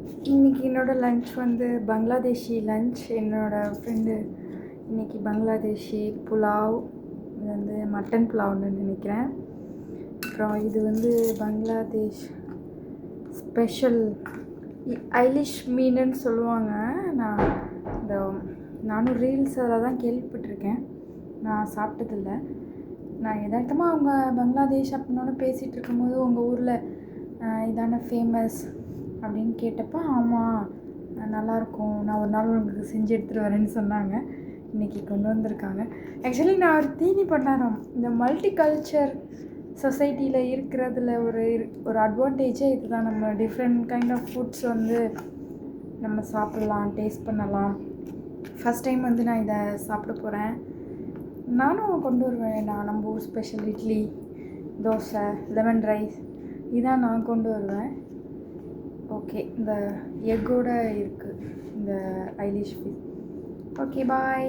இன்றைக்கி என்னோடய லன்ச் வந்து பங்களாதேஷி லன்ச். என்னோடய ஃப்ரெண்டு இன்றைக்கி பங்களாதேஷி புலாவ், இது வந்து மட்டன் புலாவ்னு நினைக்கிறேன். அப்புறம் இது வந்து பங்களாதேஷ் ஸ்பெஷல் ஐலிஷ் மீனுன்னு சொல்லுவாங்க. நானும் ரீல்ஸ் அதில் தான் கேள்விப்பட்டிருக்கேன், நான் சாப்பிட்டதில்ல. நான் எதார்த்தமாக அவங்க பங்களாதேஷ் அப்படின்னோட பேசிகிட்டு இருக்கும்போது உங்கள் ஊரில் இதான ஃபேமஸ் அப்படின்னு கேட்டப்போ, ஆமாம் நல்லாயிருக்கும், நான் ஒரு நாள் உங்களுக்கு செஞ்சு எடுத்துகிட்டு வரேன்னு சொன்னாங்க. இன்றைக்கி கொண்டு வந்திருக்காங்க. ஆக்சுவலி நான் ஒரு தீனி பண்டாரம், இந்த மல்டி கல்ச்சர் சொசைட்டியில் இருக்கிறதுல ஒரு அட்வான்டேஜே இது தான். நம்ம டிஃப்ரெண்ட் கைண்ட் ஆஃப் ஃபுட்ஸ் வந்து நம்ம சாப்பிட்லாம், டேஸ்ட் பண்ணலாம். ஃபஸ்ட் டைம் வந்து நான் இதை சாப்பிட போகிறேன். நானும் கொண்டு வருவேன். நம்ம ஊர் special idli, dosa, lemon rice இதான் நான் கொண்டு வருவேன். ஓகே, இந்த எக்கோடு இருக்குது இந்த ஐலிஷ் ஃபிஷ். ஓகே, பாய்.